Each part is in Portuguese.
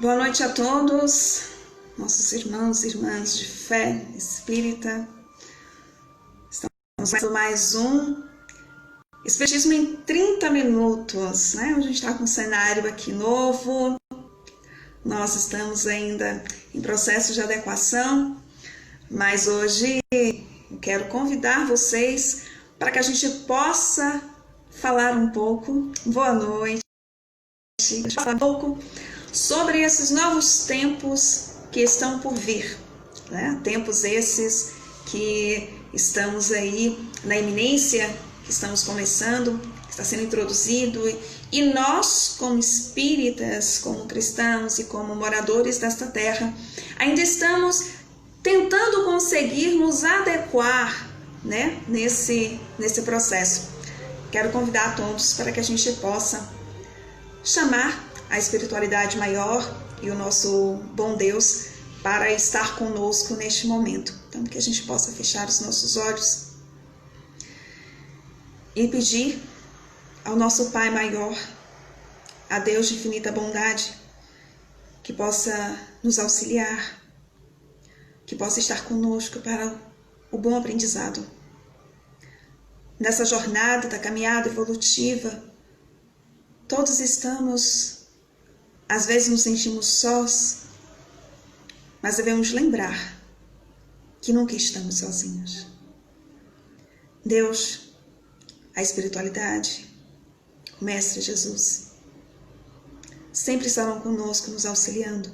Boa noite a todos, nossos irmãos e irmãs de fé espírita. Estamos fazendo mais um Espiritismo em 30 minutos, né? A gente está com um cenário aqui novo, nós estamos ainda em processo de adequação, mas hoje eu quero convidar vocês para que a gente possa falar um pouco, boa noite, falar um pouco sobre esses novos tempos que estão por vir, né? Tempos esses que estamos aí na iminência, que estamos começando, que está sendo introduzido, e nós, como espíritas, como cristãos e como moradores desta terra, ainda estamos tentando conseguir nos adequar, né, nesse processo. Quero convidar a todos para que a gente possa chamar a espiritualidade maior e o nosso bom Deus para estar conosco neste momento. Então, que a gente possa fechar os nossos olhos e pedir ao nosso Pai maior, a Deus de infinita bondade, que possa nos auxiliar, que possa estar conosco para o bom aprendizado. Nessa jornada da caminhada evolutiva, todos estamos, às vezes nos sentimos sós, mas devemos lembrar que nunca estamos sozinhos. Deus, a espiritualidade, o Mestre Jesus, sempre estarão conosco, nos auxiliando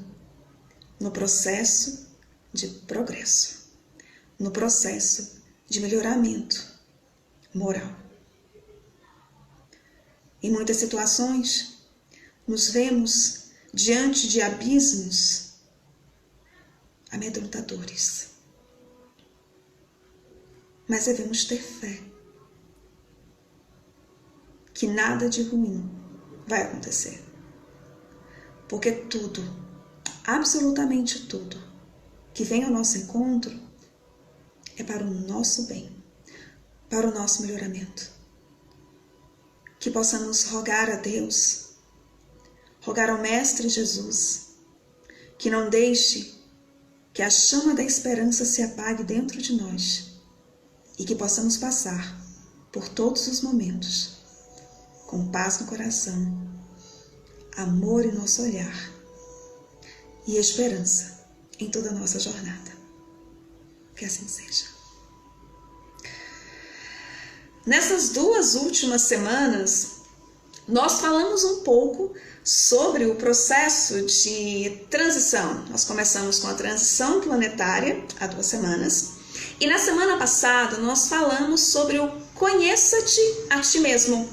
no processo de progresso, no processo de melhoramento moral. Em muitas situações, nos vemos diante de abismos amedrontadores. Mas devemos ter fé que nada de ruim vai acontecer. Porque tudo, absolutamente tudo, que vem ao nosso encontro é para o nosso bem, para o nosso melhoramento. Que possamos rogar a Deus, rogar ao Mestre Jesus, que não deixe que a chama da esperança se apague dentro de nós e que possamos passar por todos os momentos com paz no coração, amor em nosso olhar e esperança em toda a nossa jornada. Que assim seja. Nessas 2 últimas semanas, nós falamos um pouco sobre o processo de transição. Nós começamos com a transição planetária há 2 semanas. E na semana passada nós falamos sobre o conheça-te a ti mesmo.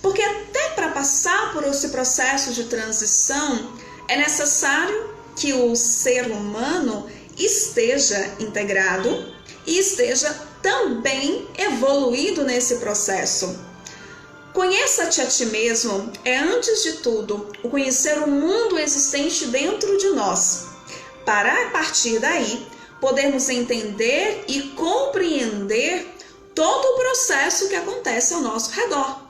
Porque até para passar por esse processo de transição é necessário que o ser humano esteja integrado e esteja também evoluído nesse processo. Conheça-te a ti mesmo é, antes de tudo, o conhecer o mundo existente dentro de nós, para a partir daí podermos entender e compreender todo o processo que acontece ao nosso redor.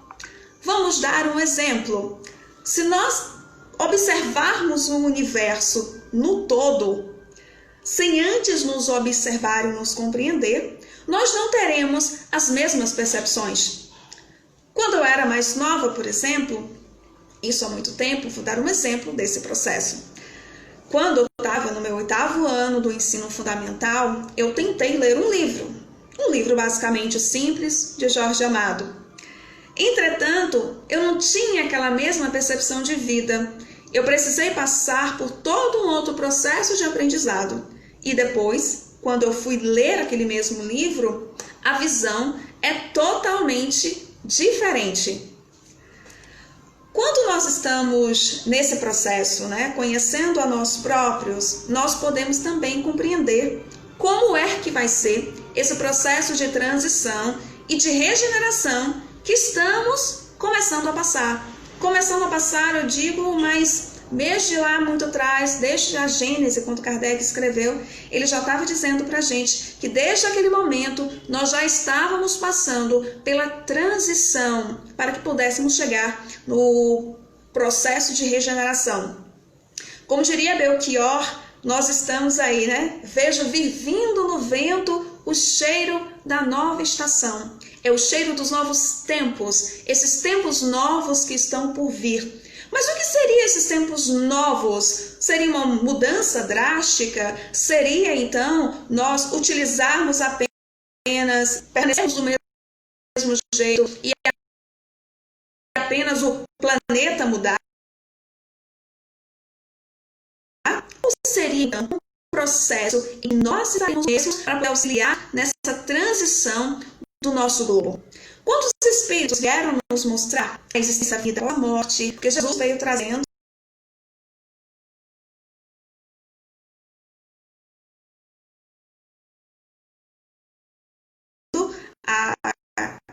Vamos dar um exemplo. Se nós observarmos o universo no todo, sem antes nos observar e nos compreender, nós não teremos as mesmas percepções. Quando eu era mais nova, por exemplo, isso há muito tempo, vou dar um exemplo desse processo. Quando eu estava no meu 8º ano do ensino fundamental, eu tentei ler um livro basicamente simples de Jorge Amado. Entretanto, eu não tinha aquela mesma percepção de vida. Eu precisei passar por todo um outro processo de aprendizado. E depois, quando eu fui ler aquele mesmo livro, a visão é totalmente diferente. Quando nós estamos nesse processo, né, conhecendo a nós próprios, nós podemos também compreender como é que vai ser esse processo de transição e de regeneração que estamos começando a passar. Começando a passar, eu digo, mas desde lá muito atrás, desde a Gênese, quando Kardec escreveu, ele já estava dizendo para a gente que desde aquele momento nós já estávamos passando pela transição para que pudéssemos chegar no processo de regeneração. Como diria Belchior, nós estamos aí, né? Vejo vir vindo no vento o cheiro da nova estação. É o cheiro dos novos tempos, esses tempos novos que estão por vir. Mas o que seriam esses tempos novos? Seria uma mudança drástica? Seria, então, nós utilizarmos apenas, permanecermos do mesmo jeito e apenas o planeta mudar? Ou seria, então, um processo em nós estaremos mesmos para poder auxiliar nessa transição do nosso globo? Quantos espíritos vieram nos mostrar a existência da vida ou a morte? Porque Jesus veio trazendo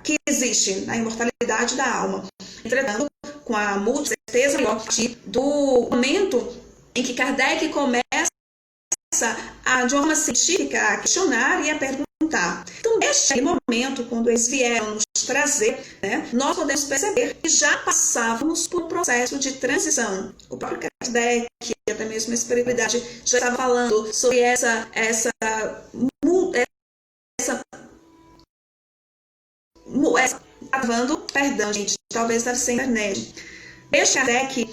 que existe a imortalidade da alma. Entretanto, com a certeza maior do momento em que Kardec começa de uma forma científica a questionar e a perguntar. Então, neste momento, quando eles vieram nos trazer, né, nós podemos perceber que já passávamos por um processo de transição. O próprio Kardec, até mesmo a espiritualidade, já estava falando sobre essa perdão, gente, talvez deve ser internet. Desde Kardec,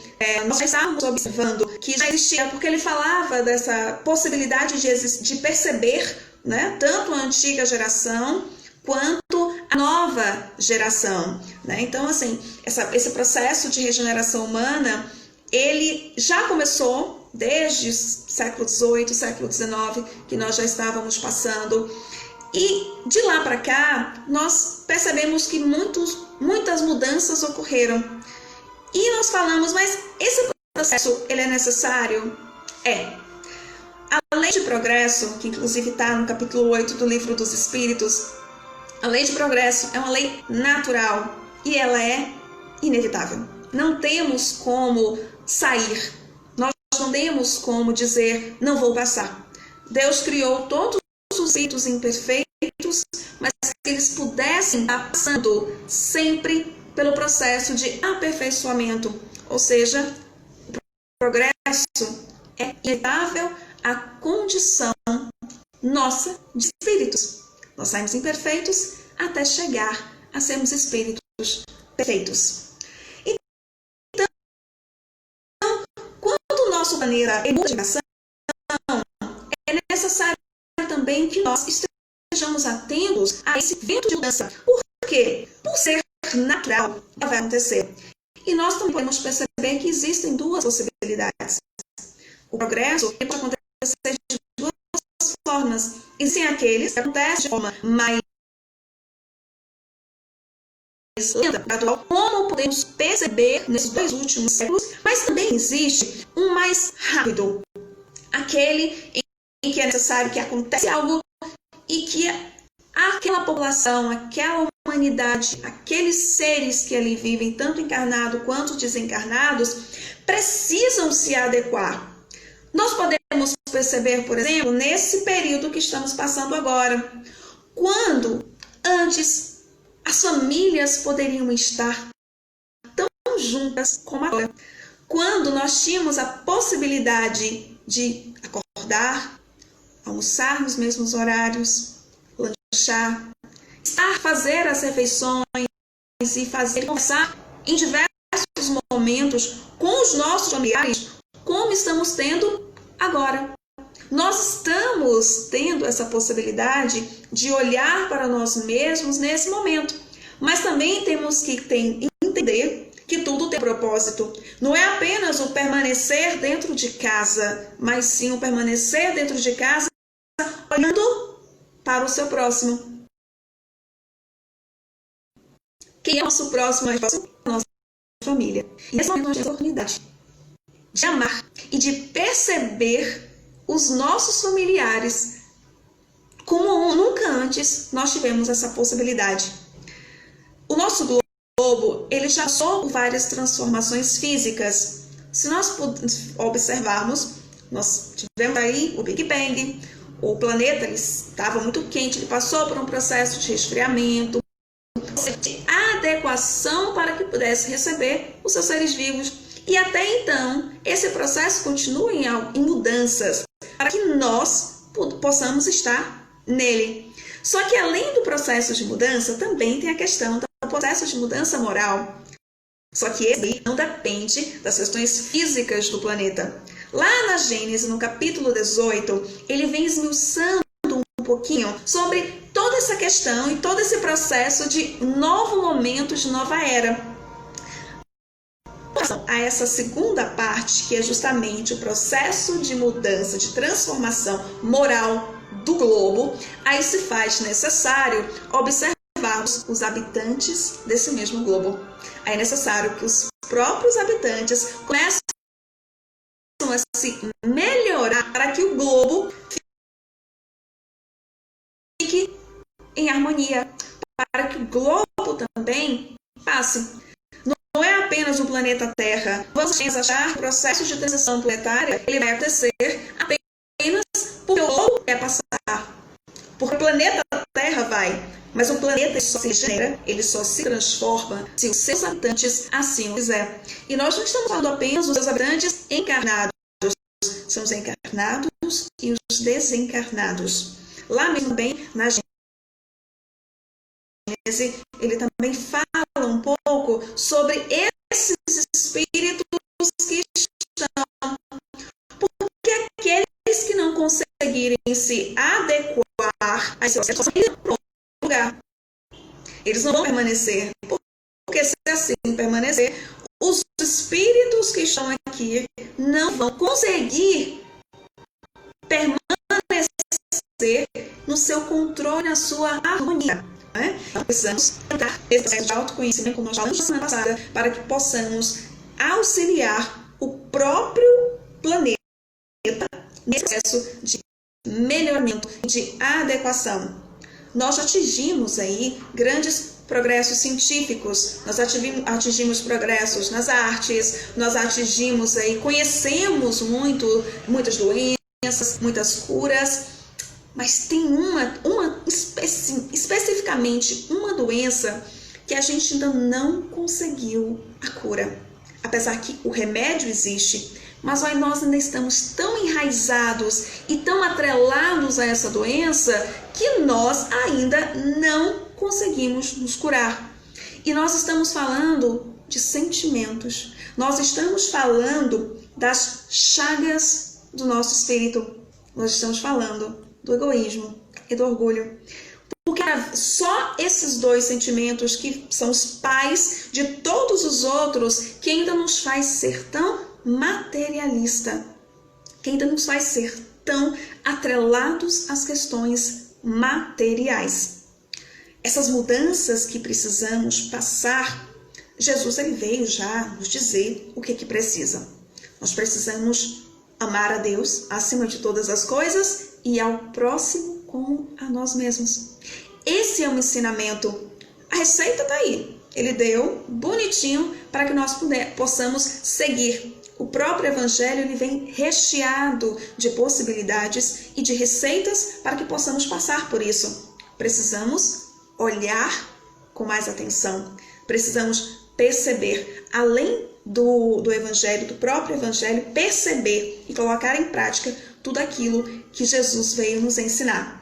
nós já estávamos observando que já existia, porque ele falava dessa possibilidade de perceber, né, tanto a antiga geração quanto a nova geração, né? Então, assim, esse processo de regeneração humana, ele já começou desde o século XVIII, século XIX, que nós já estávamos passando. E de lá para cá, nós percebemos que muitas mudanças ocorreram. E nós falamos, mas esse processo, ele é necessário? É. A lei de progresso, que inclusive está no capítulo 8 do Livro dos Espíritos, a lei de progresso é uma lei natural e ela é inevitável. Não temos como sair, nós não temos como dizer, não vou passar. Deus criou todos os espíritos imperfeitos, mas que eles pudessem estar passando sempre pelo processo de aperfeiçoamento, ou seja, o progresso é inevitável à condição nossa de espíritos. Nós saímos imperfeitos até chegar a sermos espíritos perfeitos. Então, quando o nosso planeta é modificação, é necessário também que nós estejamos atentos a esse vento de mudança. Por quê? Por ser natural, vai acontecer. E nós também podemos perceber que existem duas possibilidades. O progresso pode acontecer de duas formas. Existem aqueles que acontecem de forma mais lenta, gradual, como podemos perceber nesses 2 últimos séculos, mas também existe um mais rápido. Aquele em que é necessário que aconteça algo e que aquela população, aquela humanidade, aqueles seres que ali vivem, tanto encarnados quanto desencarnados, precisam se adequar. Nós podemos perceber, por exemplo, nesse período que estamos passando agora, quando antes as famílias poderiam estar tão juntas como agora, quando nós tínhamos a possibilidade de acordar, almoçar nos mesmos horários, lanchar, fazer as refeições e conversar em diversos momentos com os nossos familiares, como estamos tendo agora. Nós estamos tendo essa possibilidade de olhar para nós mesmos nesse momento, mas também temos que entender que tudo tem propósito. Não é apenas o permanecer dentro de casa, mas sim o permanecer dentro de casa olhando para o seu próximo. Quem é o nosso próximo? É a nossa família. E nesse momento nós temos a oportunidade de amar e de perceber os nossos familiares como nunca antes nós tivemos essa possibilidade. O nosso globo, ele já passou por várias transformações físicas. Se nós observarmos, nós tivemos aí o Big Bang, o planeta ele estava muito quente, ele passou por um processo de resfriamento, de adequação para que pudesse receber os seus seres vivos. E até então, esse processo continua em mudanças, para que nós possamos estar nele. Só que além do processo de mudança, também tem a questão do processo de mudança moral. Só que esse não depende das questões físicas do planeta. Lá na Gênesis, no capítulo 18, ele vem esmiuçando um pouquinho sobre toda essa questão e todo esse processo de novo momento, de nova era. A essa segunda parte, que é justamente o processo de mudança, de transformação moral do globo, aí se faz necessário observarmos os habitantes desse mesmo globo. Aí é necessário que os próprios habitantes comecem a se melhorar para que o globo fique em harmonia, para que o globo também passe. Não é apenas o planeta Terra. Vamos achar que o processo de transição planetária ele vai acontecer apenas porque o globo quer passar. Porque o planeta Terra vai. Mas o planeta só se regenera, ele só se transforma se os seus habitantes assim o quiser. E nós não estamos falando apenas dos seus habitantes encarnados. São os encarnados e os desencarnados. Lá mesmo bem na Gênesis, ele também fala um pouco sobre esses espíritos que estão. Porque aqueles que não conseguirem se adequar a esse processo para outro lugar, eles não vão permanecer. Porque se assim permanecer, os espíritos que estão aqui não vão conseguir permanecer no seu controle, na sua harmonia. Então, precisamos tentar esse processo de autoconhecimento, como nós falamos na semana passada, para que possamos auxiliar o próprio planeta nesse processo de melhoramento, de adequação. Nós já atingimos aí grandes progressos científicos, nós atingimos progressos nas artes, nós atingimos aí, conhecemos muitas doenças, muitas curas. Mas tem especificamente uma doença que a gente ainda não conseguiu a cura. Apesar que o remédio existe, mas nós ainda estamos tão enraizados e tão atrelados a essa doença que nós ainda não conseguimos nos curar. E nós estamos falando de sentimentos. Nós estamos falando das chagas do nosso espírito. Nós estamos falando do egoísmo e do orgulho. Porque só esses dois sentimentos que são os pais de todos os outros que ainda nos faz ser tão materialista, que ainda nos faz ser tão atrelados às questões materiais. Essas mudanças que precisamos passar, Jesus ele veio já nos dizer o que precisa. Nós precisamos amar a Deus acima de todas as coisas e ao próximo como a nós mesmos. Esse é um ensinamento. A receita está aí. Ele deu bonitinho para que nós possamos seguir. O próprio Evangelho ele vem recheado de possibilidades e de receitas para que possamos passar por isso. Precisamos olhar com mais atenção. Precisamos perceber, além do Evangelho, do próprio Evangelho, perceber e colocar em prática tudo aquilo que Jesus veio nos ensinar.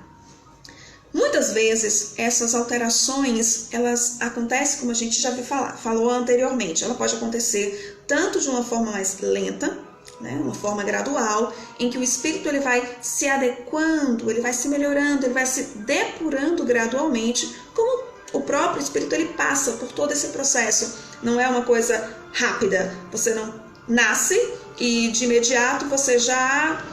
Muitas vezes, essas alterações, elas acontecem, como a gente já falou anteriormente. Ela pode acontecer tanto de uma forma mais lenta, né, uma forma gradual, em que o espírito ele vai se adequando, ele vai se melhorando, ele vai se depurando gradualmente, como o próprio espírito ele passa por todo esse processo. Não é uma coisa rápida. Você não nasce e de imediato você já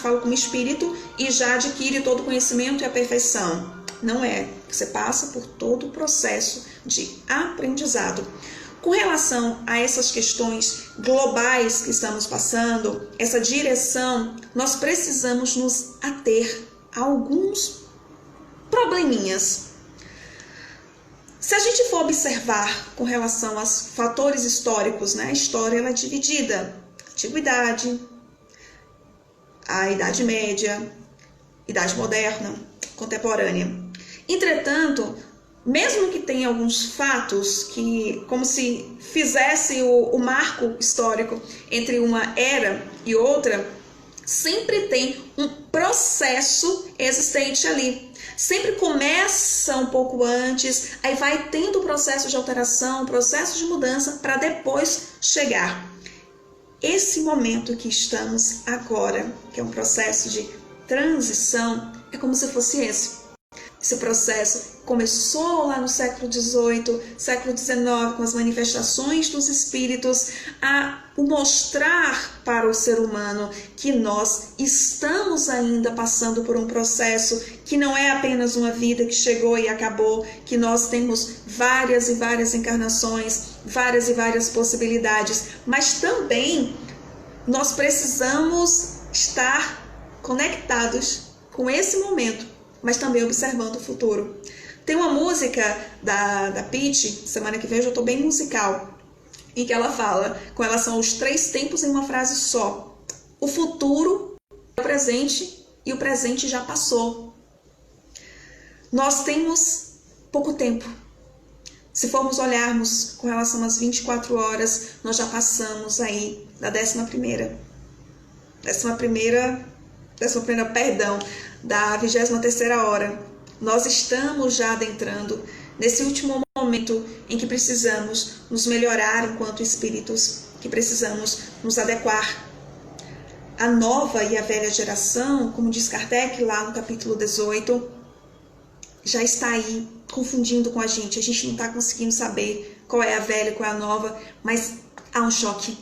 fala como espírito e já adquire todo o conhecimento e a perfeição. Não é. Você passa por todo o processo de aprendizado. Com relação a essas questões globais que estamos passando, essa direção, nós precisamos nos ater a alguns probleminhas. Se a gente for observar com relação aos fatores históricos, né? A história ela é dividida. Antiguidade, a Idade Média, Idade Moderna, Contemporânea. Entretanto, mesmo que tenha alguns fatos que, como se fizesse o marco histórico entre uma era e outra, sempre tem um processo existente ali. Sempre começa um pouco antes, aí vai tendo o processo de alteração, processo de mudança, para depois chegar. Esse momento que estamos agora, que é um processo de transição, é como se fosse esse. Esse processo começou lá no século XVIII, século XIX, com as manifestações dos espíritos, a mostrar para o ser humano que nós estamos ainda passando por um processo que não é apenas uma vida que chegou e acabou, que nós temos várias e várias encarnações, várias e várias possibilidades, mas também nós precisamos estar conectados com esse momento, mas também observando o futuro. Tem uma música da Pitty, semana que vem eu já estou bem musical, em que ela fala com relação aos 3 tempos em uma frase só. O futuro é o presente e o presente já passou. Nós temos pouco tempo. Se formos olharmos com relação às 24 horas, nós já passamos aí da 11ª, da 23ª hora. Nós estamos já adentrando nesse último momento em que precisamos nos melhorar enquanto espíritos, que precisamos nos adequar. A nova e a velha geração, como diz Kardec lá no capítulo 18, já está aí confundindo com a gente não está conseguindo saber qual é a velha e qual é a nova, mas há um choque.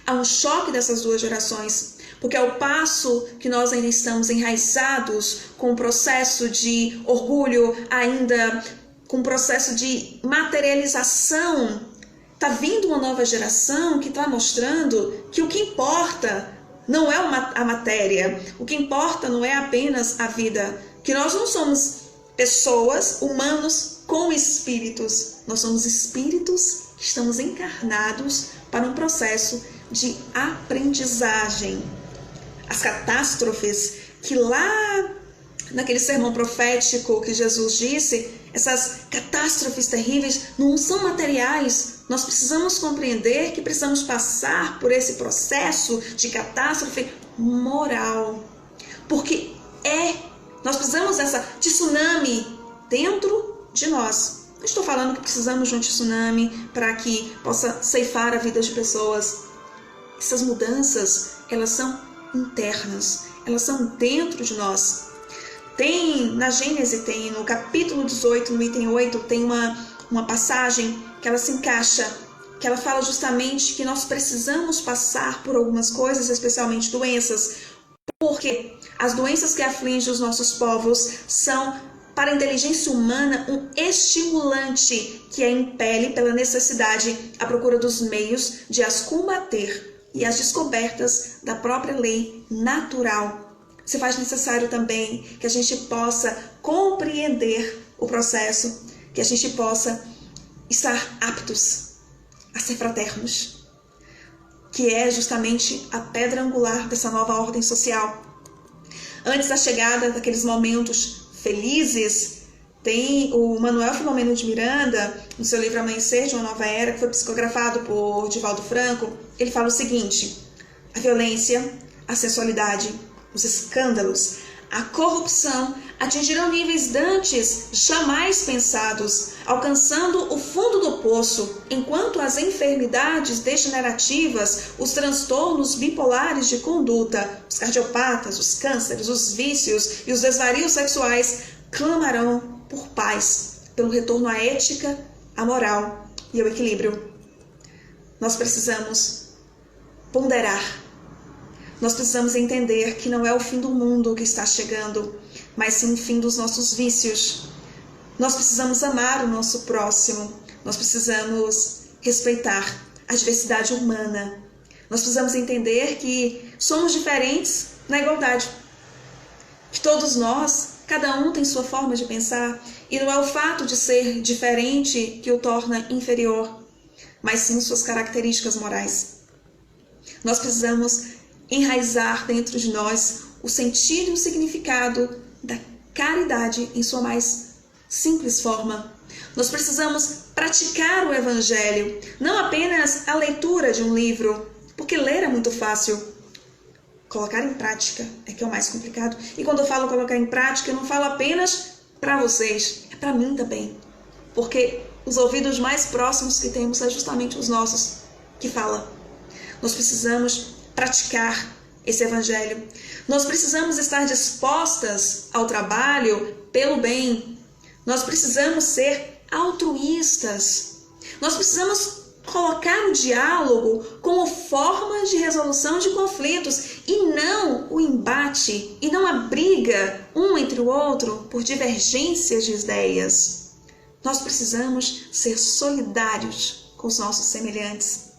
Há um choque dessas duas gerações, porque ao passo que nós ainda estamos enraizados com o processo de orgulho, ainda com o processo de materialização, está vindo uma nova geração que está mostrando que o que importa não é a matéria, o que importa não é apenas a vida, que nós não somos pessoas, humanos com espíritos, nós somos espíritos que estamos encarnados para um processo de aprendizagem. As catástrofes que lá naquele sermão profético que Jesus disse, essas catástrofes terríveis não são materiais. Nós precisamos compreender que precisamos passar por esse processo de catástrofe moral, porque nós precisamos de tsunami dentro de nós. Não estou falando que precisamos de um tsunami para que possa ceifar a vida de pessoas. Essas mudanças, elas são internas, elas são dentro de nós. Na Gênese, no capítulo 18, no item 8, tem uma passagem que ela se encaixa, que ela fala justamente que nós precisamos passar por algumas coisas, especialmente doenças, porque as doenças que afligem os nossos povos são, para a inteligência humana, um estimulante que a impele pela necessidade à procura dos meios de as combater e as descobertas da própria lei natural. Se faz necessário também que a gente possa compreender o processo, que a gente possa estar aptos a ser fraternos, que é justamente a pedra angular dessa nova ordem social. Antes da chegada daqueles momentos felizes, tem o Manuel Filomeno de Miranda, no seu livro Amanhecer de uma Nova Era, que foi psicografado por Divaldo Franco. Ele fala o seguinte: a violência, a sensualidade, os escândalos, a corrupção atingiram níveis dantes jamais pensados, alcançando o fundo do poço, enquanto as enfermidades degenerativas, os transtornos bipolares de conduta, os cardiopatas, os cânceres, os vícios e os desvarios sexuais clamarão por paz, pelo retorno à ética, à moral e ao equilíbrio. Nós precisamos ponderar. Nós precisamos entender que não é o fim do mundo que está chegando, mas sim o fim dos nossos vícios. Nós precisamos amar o nosso próximo. Nós precisamos respeitar a diversidade humana. Nós precisamos entender que somos diferentes na igualdade. Que todos nós, cada um tem sua forma de pensar, e não é o fato de ser diferente que o torna inferior, mas sim suas características morais. Nós precisamos enraizar dentro de nós o sentido e o significado da caridade em sua mais simples forma. Nós precisamos praticar o Evangelho, não apenas a leitura de um livro, porque ler é muito fácil. Colocar em prática é que é o mais complicado. E quando eu falo colocar em prática, eu não falo apenas para vocês, é para mim também. Porque os ouvidos mais próximos que temos são justamente os nossos que falam. Nós precisamos praticar esse Evangelho. Nós precisamos estar dispostas ao trabalho pelo bem. Nós precisamos ser altruístas. Nós precisamos colocar o diálogo como forma de resolução de conflitos e não o embate e não a briga um entre o outro por divergências de ideias. Nós precisamos ser solidários com os nossos semelhantes.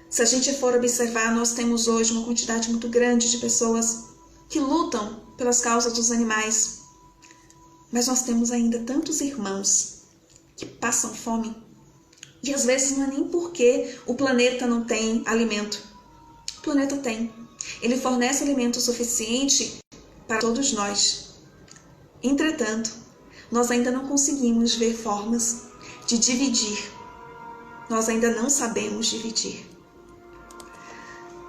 Se a gente for observar, nós temos hoje uma quantidade muito grande de pessoas que lutam pelas causas dos animais, mas nós temos ainda tantos irmãos que passam fome. E às vezes não é nem porque o planeta não tem alimento. O planeta tem. Ele fornece alimento suficiente para todos nós. Entretanto, nós ainda não conseguimos ver formas de dividir. Nós ainda não sabemos dividir.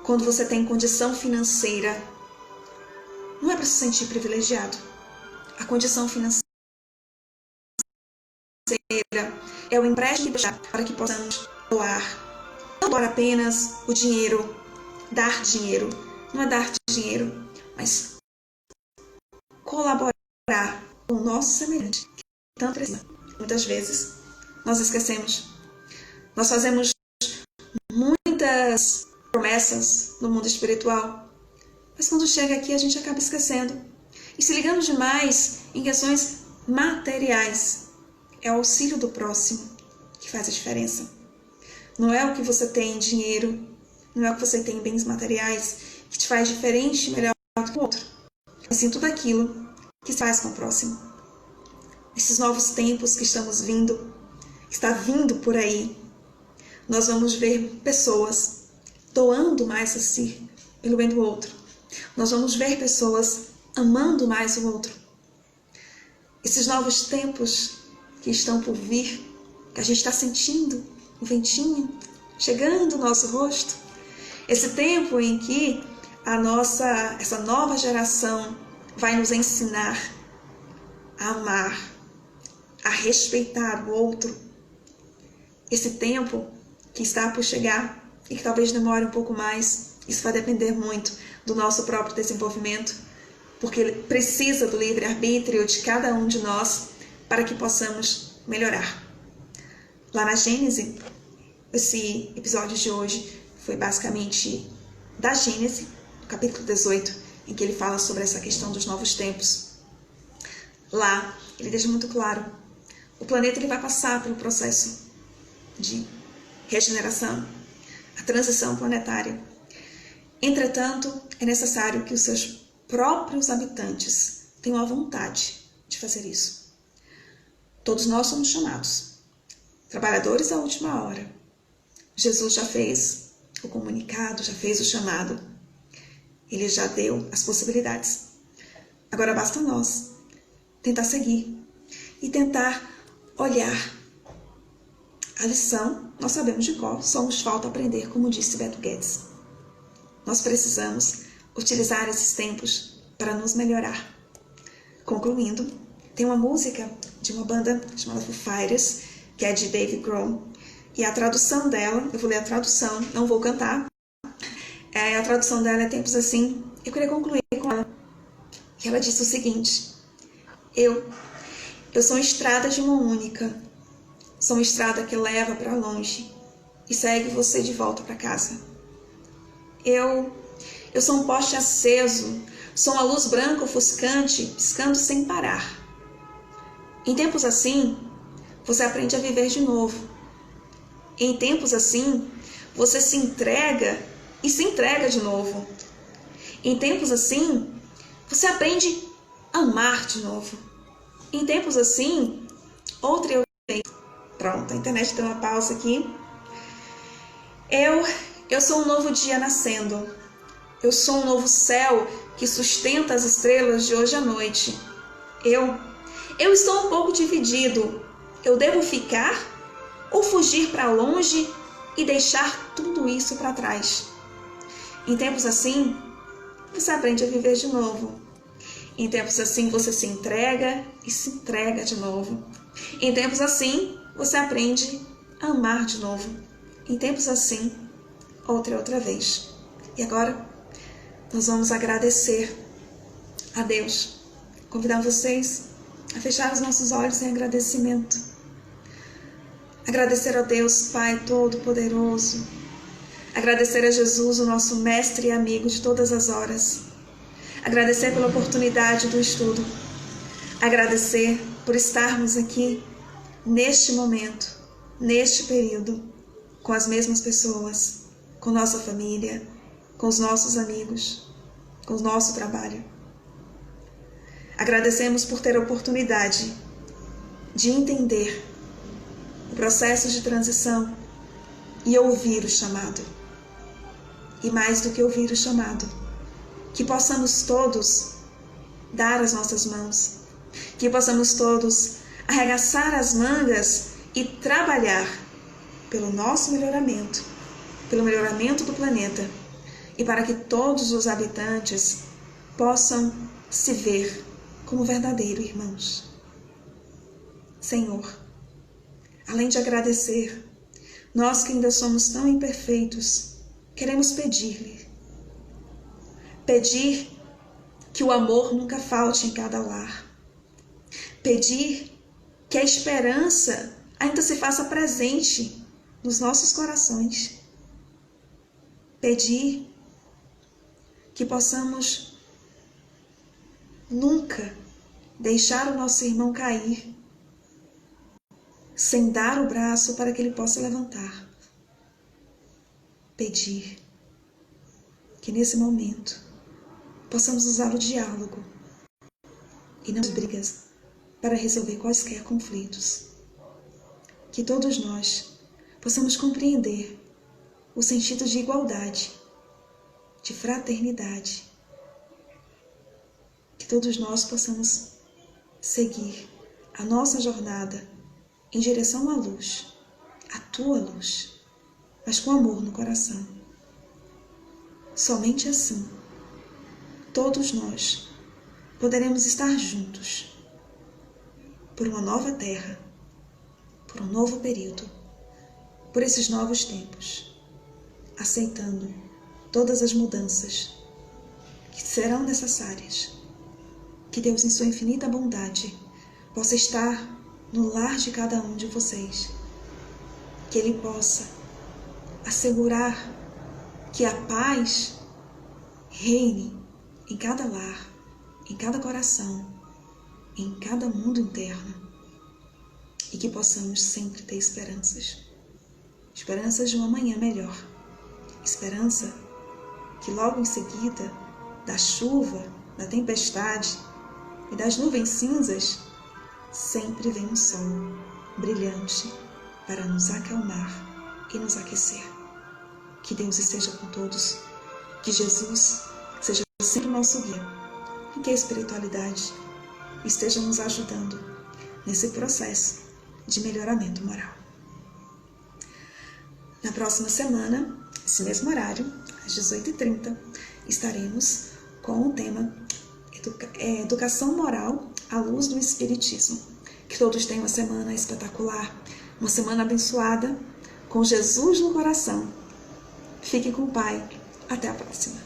Quando você tem condição financeira, não é para se sentir privilegiado. A condição financeira é o empréstimo para que possamos doar. Não doar apenas o dinheiro, dar dinheiro. Não é dar dinheiro, mas colaborar com o nosso semelhante, que tanto precisa. Muitas vezes nós esquecemos. Nós fazemos muitas promessas no mundo espiritual, mas quando chega aqui a gente acaba esquecendo. E se ligamos demais em questões materiais. É o auxílio do próximo que faz a diferença. Não é o que você tem em dinheiro, não é o que você tem em bens materiais que te faz diferente e melhor do que o outro. Mas sim tudo aquilo que se faz com o próximo. Esses novos tempos que estamos vindo, que está vindo por aí, nós vamos ver pessoas doando mais a si pelo bem do outro. Nós vamos ver pessoas amando mais o outro. Esses novos tempos que estão por vir, que a gente está sentindo o ventinho chegando no nosso rosto. Esse tempo em que essa nova geração vai nos ensinar a amar, a respeitar o outro. Esse tempo que está por chegar e que talvez demore um pouco mais, isso vai depender muito do nosso próprio desenvolvimento, porque ele precisa do livre-arbítrio de cada um de nós para que possamos melhorar. Lá na Gênese, esse episódio de hoje foi basicamente da Gênese, do capítulo 18, em que ele fala sobre essa questão dos novos tempos. Lá, ele deixa muito claro, o planeta ele vai passar pelo processo de regeneração, a transição planetária. Entretanto, é necessário que os seus próprios habitantes tenham a vontade de fazer isso. Todos nós somos chamados, trabalhadores à última hora. Jesus já fez o comunicado, já fez o chamado. Ele já deu as possibilidades. Agora basta nós tentar seguir e tentar olhar. A lição nós sabemos de cor, só nos falta aprender, como disse Beto Guedes. Nós precisamos utilizar esses tempos para nos melhorar. Concluindo, tem uma música de uma banda chamada Foo Fighters, que é de Dave Grohl, e a tradução dela, eu vou ler a tradução, não vou cantar, a tradução dela é tempos assim, eu queria concluir com ela, e ela disse o seguinte: eu sou uma estrada de mão única, sou uma estrada que leva para longe e segue você de volta para casa. Eu sou um poste aceso, sou uma luz branca ofuscante, piscando sem parar. Em tempos assim, você aprende a viver de novo. Em tempos assim, você se entrega e se entrega de novo. Em tempos assim, você aprende a amar de novo. Em tempos assim, outra eu tenho. Pronto, a internet deu uma pausa aqui. Eu sou um novo dia nascendo. Eu sou um novo céu que sustenta as estrelas de hoje à noite. Eu estou um pouco dividido Eu devo ficar ou fugir para longe e deixar tudo isso para trás? Em tempos assim, você aprende a viver de novo. Em tempos assim, você se entrega e se entrega de novo. Em tempos assim, você aprende a amar de novo. Em tempos assim, outra vez. E agora, nós vamos agradecer a Deus. Convidar vocês a fechar os nossos olhos em agradecimento. Agradecer a Deus, Pai Todo-Poderoso. Agradecer a Jesus, o nosso mestre e amigo de todas as horas. Agradecer pela oportunidade do estudo. Agradecer por estarmos aqui, neste momento, neste período, com as mesmas pessoas, com nossa família, com os nossos amigos, com o nosso trabalho. Agradecemos por ter a oportunidade de entender o processo de transição e ouvir o chamado. E mais do que ouvir o chamado, que possamos todos dar as nossas mãos, que possamos todos arregaçar as mangas e trabalhar pelo nosso melhoramento, pelo melhoramento do planeta, e para que todos os habitantes possam se ver como verdadeiros irmãos. Senhor, além de agradecer, nós que ainda somos tão imperfeitos, queremos pedir-lhe. Pedir que o amor nunca falte em cada lar. Pedir que a esperança ainda se faça presente nos nossos corações. Pedir que possamos nunca deixar o nosso irmão cair, sem dar o braço para que ele possa levantar. Pedir que nesse momento possamos usar o diálogo e não as brigas para resolver quaisquer conflitos. Que todos nós possamos compreender o sentido de igualdade, de fraternidade. Que todos nós possamos seguir a nossa jornada em direção à luz, à tua luz, mas com amor no coração. Somente assim, todos nós poderemos estar juntos por uma nova terra, por um novo período, por esses novos tempos, aceitando todas as mudanças que serão necessárias. Que Deus, em sua infinita bondade, possa estar no lar de cada um de vocês. Que Ele possa assegurar que a paz reine em cada lar, em cada coração, em cada mundo interno. E que possamos sempre ter esperanças. Esperanças de um amanhã melhor. Esperança que logo em seguida da chuva, da tempestade e das nuvens cinzas, sempre vem um sol brilhante para nos acalmar e nos aquecer. Que Deus esteja com todos, que Jesus seja sempre o nosso guia e que a espiritualidade esteja nos ajudando nesse processo de melhoramento moral. Na próxima semana, nesse mesmo horário, às 18h30, estaremos com o tema Educação Moral à Luz do Espiritismo. Que todos tenham uma semana espetacular, uma semana abençoada, com Jesus no coração. Fique com o Pai. Até a próxima.